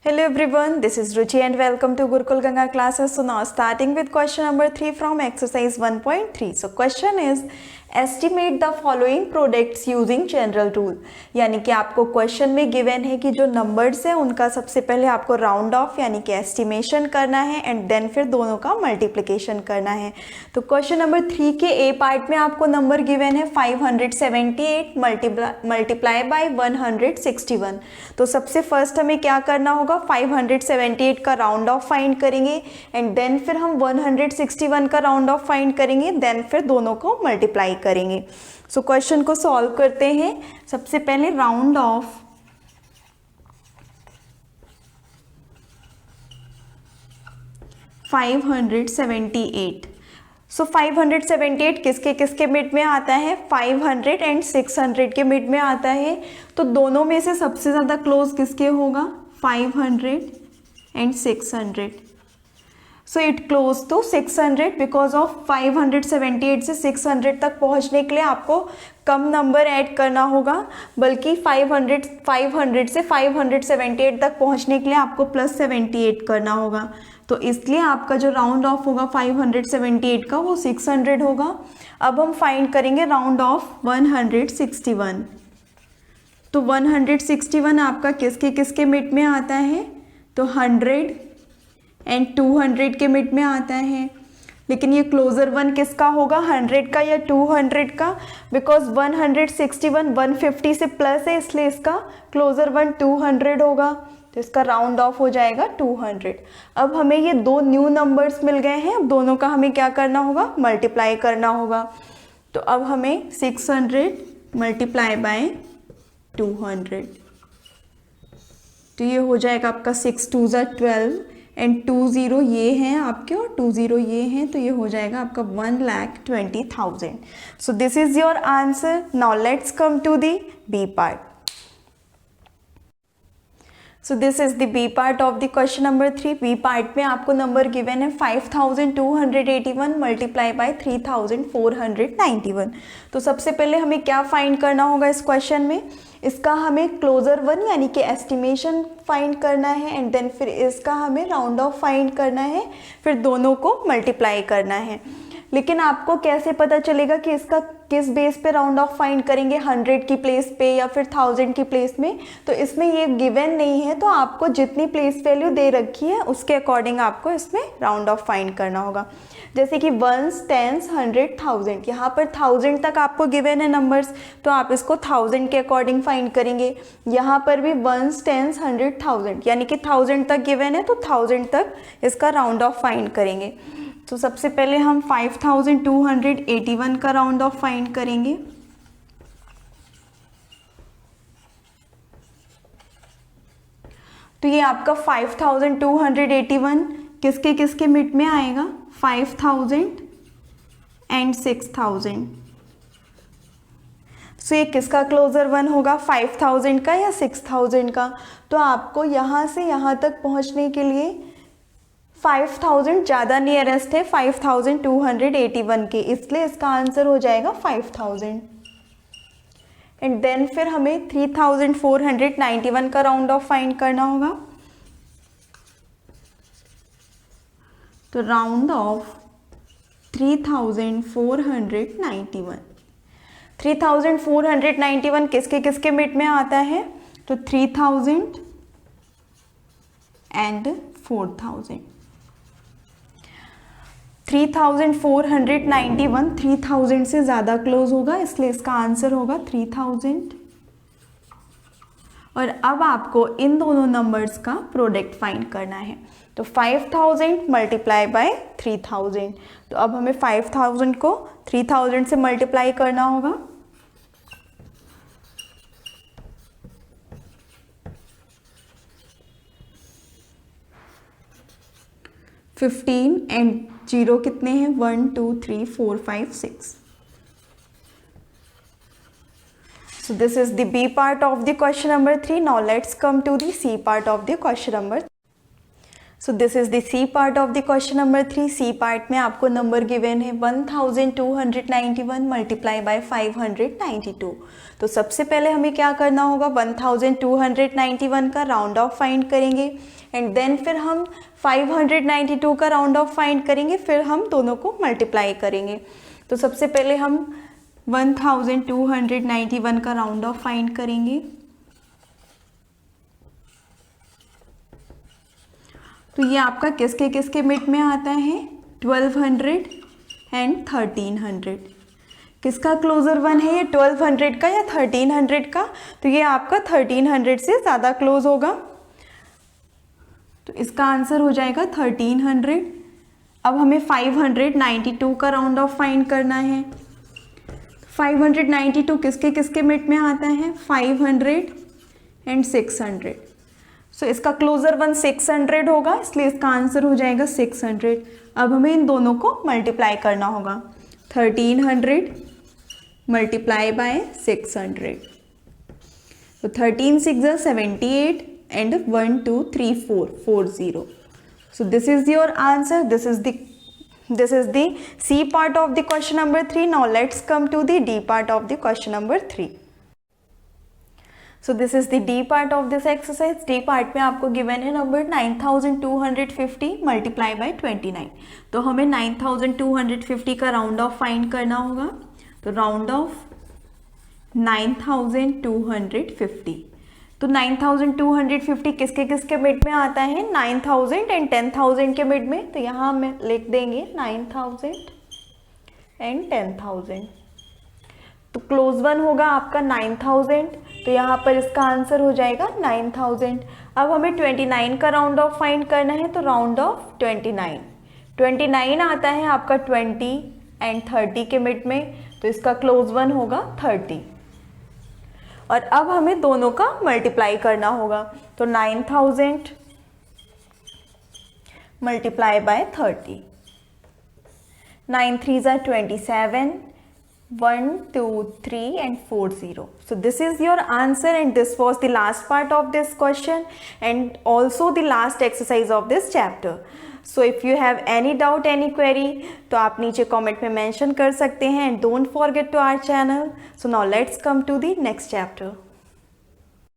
Hello everyone, this is Ruchi and welcome to Gurukul Ganga classes. So now starting with question number 3 from exercise 1.3. So question is estimate the following products using general rule. यानी कि आपको question में given है कि जो numbers है उनका सबसे पहले आपको राउंड ऑफ यानी कि एस्टिमेशन करना है एंड देन फिर दोनों का मल्टीप्लिकेशन करना है. तो क्वेश्चन नंबर 3 के ए पार्ट में आपको नंबर गिवन है 578 मल्टीप्लाई बाय 161. तो सबसे फर्स्ट हमें क्या करना होगा, 578 का राउंड ऑफ फाइंड करेंगे एंड देन फिर हम 161 का राउंड ऑफ फाइंड करेंगे, देन फिर दोनों को मल्टीप्लाई करेंगे. सो क्वेश्चन को सॉल्व करते हैं. सबसे पहले राउंड ऑफ 578. सो 578 किसके किसके मिड में आता है, 500 एंड 600 के मिड में आता है. तो दोनों में से सबसे ज़्यादा क्लोज किसके होगा, 500 and 600. So it close to 600 because of 578 से 600 तक पहुंचने के लिए आपको कम नंबर ऐड करना होगा, बल्कि 500 से 578 तक पहुंचने के लिए आपको प्लस 78 करना होगा. तो इसलिए आपका जो राउंड ऑफ होगा 578 का वो 600 होगा. अब हम फाइंड करेंगे राउंड ऑफ 161. तो 161 आपका किसके किसके मिड में आता है, तो 100 एंड 200 के मिड में आता है. लेकिन ये क्लोजर वन किसका होगा, 100 का या 200 का, बिकॉज 161 150 से प्लस है इसलिए इसका क्लोजर वन 200 होगा. तो इसका राउंड ऑफ हो जाएगा 200. अब हमें ये दो न्यू नंबर्स मिल गए हैं, अब दोनों का हमें क्या करना होगा, मल्टीप्लाई करना होगा. तो अब हमें 600 मल्टीप्लाई बाय 200. तो ये हो जाएगा आपका 6 2 12 एंड 20 ये हैं आपके और 20 ये हैं, तो ये हो जाएगा आपका 1,20,000. So this is your answer. Now let's come to the B part. So this is the B part of the question number 3. B part में आपको नंबर गिवन है 5,281 मल्टीप्लाई बाय 3,491. तो सबसे पहले हमें क्या फाइंड करना होगा इस क्वेश्चन में, इसका हमें क्लोजर वन यानी कि एस्टिमेशन फाइंड करना है एंड देन फिर इसका हमें राउंड ऑफ फाइंड करना है, फिर दोनों को मल्टीप्लाई करना है. लेकिन आपको कैसे पता चलेगा कि इसका किस बेस पे राउंड ऑफ फाइंड करेंगे, 100 की प्लेस पे या फिर 1000 की प्लेस में. तो इसमें ये गिवन नहीं है, तो आपको जितनी प्लेस वैल्यू दे रखी है उसके अकॉर्डिंग आपको इसमें राउंड ऑफ फाइंड करना होगा. जैसे कि 1s 10s 100 1000, यहाँ पर 1000 तक आपको गिवन है नंबर्स, तो आप इसको 1000 के अकॉर्डिंग फाइंड करेंगे. यहाँ पर भी 1s 10s 100 1000 यानी कि 1000 तक गिवन है, तो 1000 तक इसका राउंड ऑफ फाइंड करेंगे. तो सबसे पहले हम 5,281 का राउंड ऑफ फाइंड करेंगे. तो ये आपका 5,281 किसके किसके मिड में आएगा, 5,000 एंड 6,000. सो ये किसका क्लोजर वन होगा, 5,000 का या 6,000 का. तो आपको यहाँ से यहाँ तक पहुँचने के लिए 5,000 ज़्यादा नियरेस्ट है 5,281 के, इसलिए इसका आंसर हो जाएगा 5,000. एंड देन फिर हमें 3,491 का राउंड ऑफ फाइंड करना होगा. तो राउंड ऑफ 3,491. 3,491 किसके किसके मिड में आता है, तो 3,000 एंड 4,000. 3,491 3,000 से ज़्यादा क्लोज होगा, इसलिए इसका आंसर होगा 3,000. और अब आपको इन दोनों नंबर्स का प्रोडक्ट फाइंड करना है. तो 5,000 मल्टीप्लाई बाय 3,000. तो अब हमें 5,000 को 3,000 से मल्टीप्लाई करना होगा. $15 एंड 0 कितने हैं, 1 2 3 4 5 6. So this is the B part of the question number 3. Now let's come to the C part of the question number 3. So this is the C part of the question number 3. C part में आपको number given है 1291 multiply by 592. तो सबसे पहले हमें क्या करना होगा, 1291 का राउंड ऑफ फाइंड करेंगे एंड देन फिर हम 592 का राउंड ऑफ फाइंड करेंगे, फिर हम दोनों को मल्टीप्लाई करेंगे। तो सबसे पहले हम 1291 का राउंड ऑफ फाइंड करेंगे। तो ये आपका किसके किसके मिड में आता है, 1200 एंड 1300। किसका क्लोजर वन है ये, 1200 का या 1300 का? तो ये आपका 1300 से ज़्यादा क्लोज होगा, तो इसका आंसर हो जाएगा 1300। अब हमें 592 का राउंड ऑफ फाइंड करना है। 592 किसके किसके मिड में आता है, 500 एंड 600। सो इसका क्लोजर वन 600 होगा, इसलिए इसका आंसर हो जाएगा 600। अब हमें इन दोनों को मल्टीप्लाई करना होगा, 1300 मल्टीप्लाई बाय 600। तो 13 6 78 and 1 2 3 4 40. So this is your answer. This is the C part of the question number 3. Now let's come to the D part of the question number 3. So this is the D part of this exercise. D part में आपको given है number 9250 multiply by 29. तो हमें 9250 का round off find करना होगा। तो round off 9250, तो 9250 किसके किसके मिड में आता है, 9000 एंड 10000 के मिड में। तो यहाँ हम लिख देंगे 9000 एंड 10000। तो क्लोज वन होगा आपका 9000, तो यहाँ पर इसका आंसर हो जाएगा 9000। अब हमें 29 का राउंड ऑफ फाइंड करना है, तो राउंड ऑफ 29 आता है आपका 20 एंड 30 के मिड में, तो इसका क्लोज वन होगा 30। और अब हमें दोनों का मल्टीप्लाई करना होगा, तो 9000 multiply by 30, 9 3s are 27, 1 2 3 and 4 0. So this is your answer and this was the last part of this question and also the last exercise of this chapter. So if you have any doubt, any query, तो आप नीचे comment में mention कर सकते हैं and don't forget to our channel. So now let's come to the next chapter.